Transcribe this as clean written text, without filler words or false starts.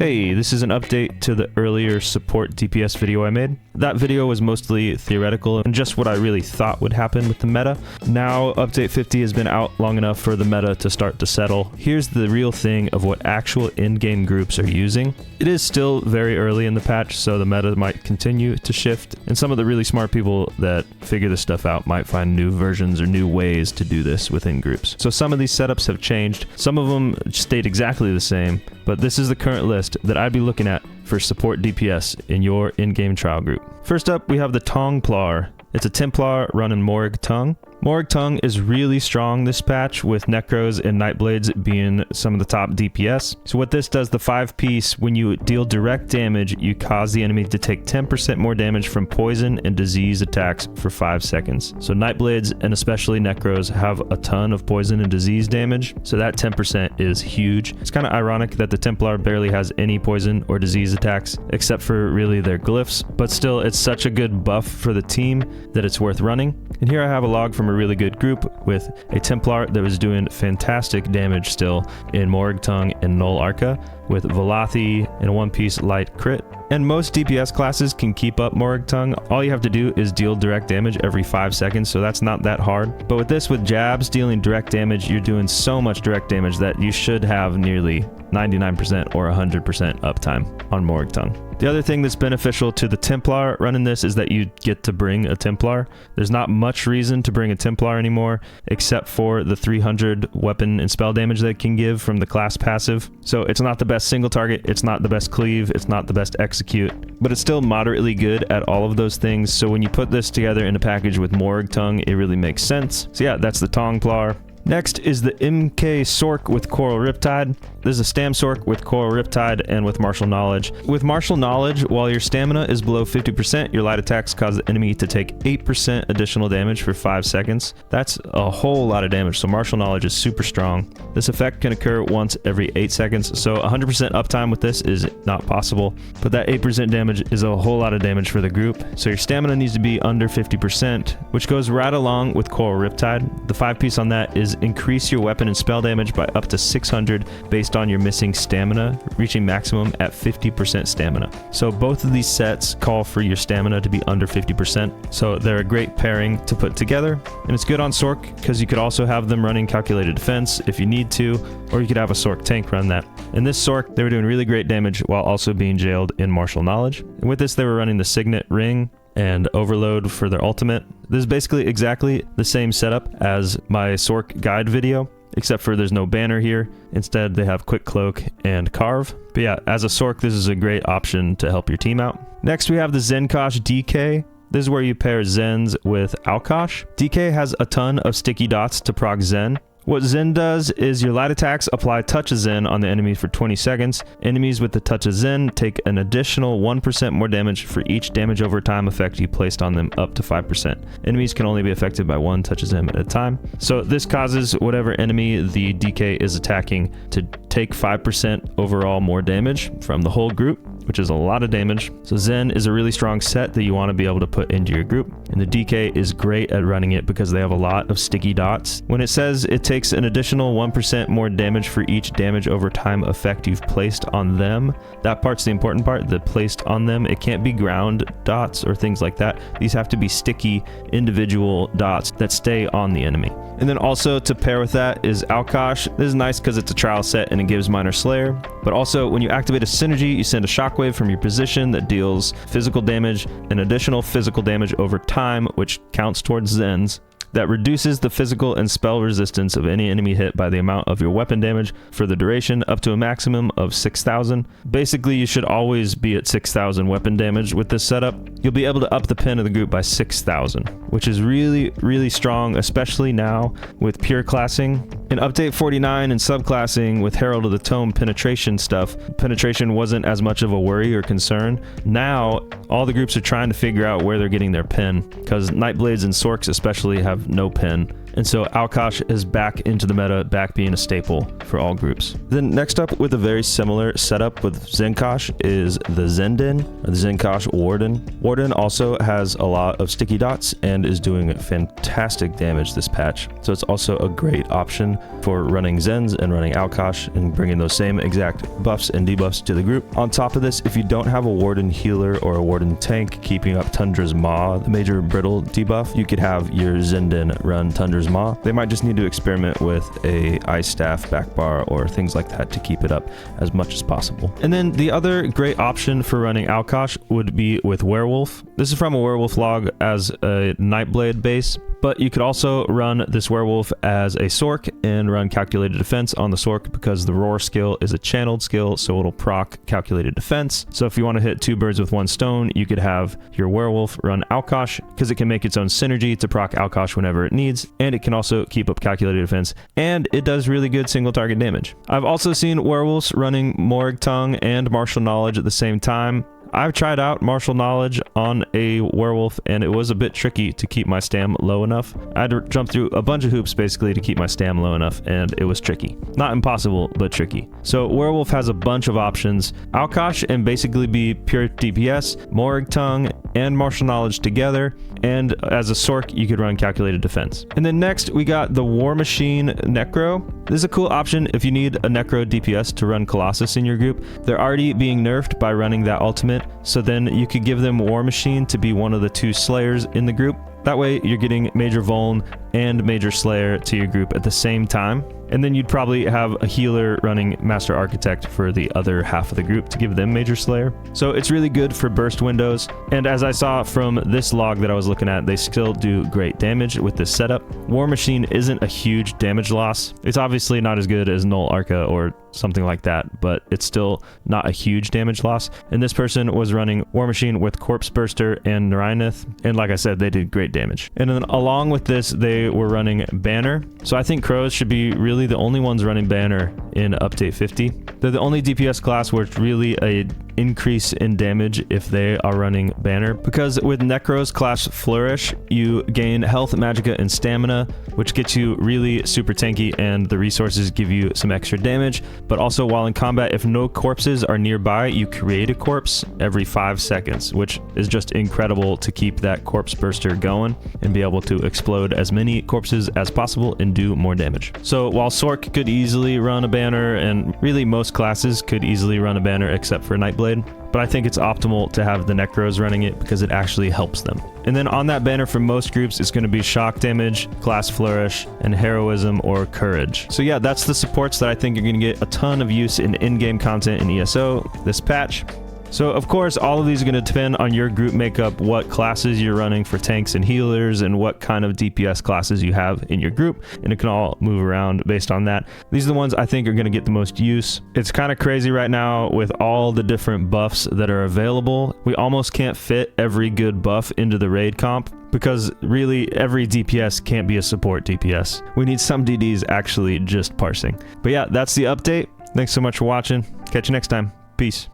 Hey, this is an update to the earlier support DPS video I made. That video was mostly theoretical and just what I really thought would happen with the meta. Now, update 50 has been out long enough for the meta to start to settle. Here's the real thing of what actual in-game groups are using. It is still very early in the patch, so the meta might continue to shift, and some of the really smart people that figure this stuff out might find new versions or new ways to do this within groups. So some of these setups have changed, some of them stayed exactly the same, but this is the current list that I'd be looking at for support DPS in your in-game trial group. First up, we have the Tongplar. It's a Templar running Morag Tong. Morag Tong is really strong this patch, with Necros and Nightblades being some of the top DPS. So what this does, the 5-piece, when you deal direct damage, you cause the enemy to take 10% more damage from poison and disease attacks for 5 seconds. So Nightblades and especially Necros have a ton of poison and disease damage, so that 10% is huge. It's kind of ironic that the Templar barely has any poison or disease attacks, except for really their glyphs, but still it's such a good buff for the team that it's worth running. And here I have a log from a really good group with a Templar that was doing fantastic damage still in Morag Tong and Null Arca with Velothi and a 1-piece light crit. And most DPS classes can keep up Morag Tong. All you have to do is deal direct damage every 5 seconds, so that's not that hard. But with this, with jabs dealing direct damage, you're doing so much direct damage that you should have nearly 99% or 100% uptime on Morag Tong. The other thing that's beneficial to the Templar running this is that you get to bring a Templar. There's not much reason to bring a Templar anymore, except for the 300 weapon and spell damage that it can give from the class passive. So it's not the best single target, it's not the best cleave, it's not the best execute, but it's still moderately good at all of those things. So when you put this together in a package with Morag Tong, it really makes sense. So yeah, that's the Tongplar. Next is the MK Sorc with Coral Riptide. This is a Stam Sorc with Coral Riptide and with Martial Knowledge. With Martial Knowledge, while your stamina is below 50%, your light attacks cause the enemy to take 8% additional damage for 5 seconds. That's a whole lot of damage, so Martial Knowledge is super strong. This effect can occur once every 8 seconds, so 100% uptime with this is not possible, but that 8% damage is a whole lot of damage for the group. So your stamina needs to be under 50%, which goes right along with Coral Riptide. The 5-piece on that is increase your weapon and spell damage by up to 600 based on your missing stamina, reaching maximum at 50% stamina. So both of these sets call for your stamina to be under 50%, so they're a great pairing to put together. And it's good on Sorc because you could also have them running calculated defense if you need to, or you could have a Sorc tank run that. In this Sorc, they were doing really great damage while also being jailed in Martial Knowledge. And with this, they were running the Signet Ring and Overload for their ultimate. This is basically exactly the same setup as my Sorc guide video, except for there's no banner here. Instead, they have Quick Cloak and Carve. But yeah, as a Sorc, this is a great option to help your team out. Next, we have the Zenkosh DK. This is where you pair Zens with Alkosh. DK has a ton of sticky dots to proc Zen. What Zen does is your light attacks apply Touch of Zen on the enemy for 20 seconds. Enemies with the Touch of Zen take an additional 1% more damage for each damage over time effect you placed on them up to 5%. Enemies can only be affected by 1 Touch of Zen at a time. So this causes whatever enemy the DK is attacking to take 5% overall more damage from the whole group, which is a lot of damage. So Zen is a really strong set that you want to be able to put into your group, and the DK is great at running it because they have a lot of sticky dots. When it says it takes an additional 1% more damage for each damage over time effect you've placed on them, that part's the important part, the placed on them. It can't be ground dots or things like that. These have to be sticky individual dots that stay on the enemy. And then also to pair with that is Alkosh. This is nice because it's a trial set and it gives Minor Slayer, but also when you activate a synergy, you send a shockwave from your position that deals physical damage and additional physical damage over time, which counts towards Zens. That reduces the physical and spell resistance of any enemy hit by the amount of your weapon damage for the duration up to a maximum of 6,000. Basically, you should always be at 6,000 weapon damage with this setup. You'll be able to up the pen of the group by 6,000, which is really, really strong, especially now with pure classing. In update 49 and subclassing with Herald of the Tome penetration stuff, penetration wasn't as much of a worry or concern. Now, all the groups are trying to figure out where they're getting their pen, because Nightblades and Sorcs especially have no pen. and so Alkosh is back into the meta, back being a staple for all groups. Then next up with a very similar setup with Zenkosh is the Zenden, or the Zenkosh Warden. Warden also has a lot of sticky dots and is doing fantastic damage this patch, so it's also a great option for running Zens and running Alkosh and bringing those same exact buffs and debuffs to the group. On top of this, if you don't have a Warden healer or a Warden tank keeping up Tundra's Maw, the major brittle debuff, you could have your Zenden run Tundra's Maw. They might just need to experiment with a ice staff, back bar, or things like that to keep it up as much as possible. And then the other great option for running Alkosh would be with Werewolf. This is from a Werewolf log as a Nightblade base, but you could also run this Werewolf as a Sorc and run Calculated Defense on the Sorc because the Roar skill is a channeled skill, so it'll proc Calculated Defense. So if you want to hit 2 birds with 1 stone, you could have your Werewolf run Alkosh because it can make its own synergy to proc Alkosh whenever it needs, and it can also keep up Calculated Defense, and it does really good single target damage. I've also seen Werewolves running Morag, Tong, and Martial Knowledge at the same time. I've tried out Martial Knowledge on a Werewolf, and it was a bit tricky to keep my stam low enough. I had to jump through a bunch of hoops basically to keep my stam low enough, and it was tricky. Not impossible, but tricky. So Werewolf has a bunch of options. Alkosh and basically be pure DPS, Morag, Tongue, and Martial Knowledge together, and as a Sorc, you could run Calculated Defense. And then next, we got the War Machine Necro. This is a cool option if you need a Necro DPS to run Colossus in your group. They're already being nerfed by running that ultimate, so then you could give them War Machine to be one of the 2 Slayers in the group. That way, you're getting Major Vuln and Major Slayer to your group at the same time. And then you'd probably have a healer running Master Architect for the other half of the group to give them Major Slayer. So it's really good for burst windows. And as I saw from this log that I was looking at, they still do great damage with this setup. War Machine isn't a huge damage loss. It's obviously not as good as Null Arca or something like that, but it's still not a huge damage loss. And this person was running War Machine with Corpse Burster and Narainith, and like I said, they did great damage. And then along with this, they were running Banner. So I think Crows should be really the only ones running Banner in update 50. They're the only DPS class where it's really a increase in damage if they are running Banner, because with Necros class Flourish, you gain health, magicka, and stamina, which gets you really super tanky, and the resources give you some extra damage. But also while in combat, if no corpses are nearby, you create a corpse every 5 seconds, which is just incredible to keep that Corpse Burster going and be able to explode as many corpses as possible and do more damage. So while Sorc could easily run a Banner, and really most classes could easily run a Banner except for Nightblade, but I think it's optimal to have the Necros running it because it actually helps them. And then on that banner for most groups, it's going to be Shock Damage, Class Flourish, and Heroism or Courage. So yeah, that's the supports that I think you're going to get a ton of use in in-game content in ESO this patch. So of course, all of these are going to depend on your group makeup, what classes you're running for tanks and healers, and what kind of DPS classes you have in your group, and it can all move around based on that. These are the ones I think are going to get the most use. It's kind of crazy right now with all the different buffs that are available. We almost can't fit every good buff into the raid comp, because really every DPS can't be a support DPS. We need some DDs actually just parsing. But yeah, that's the update. Thanks so much for watching. Catch you next time. Peace.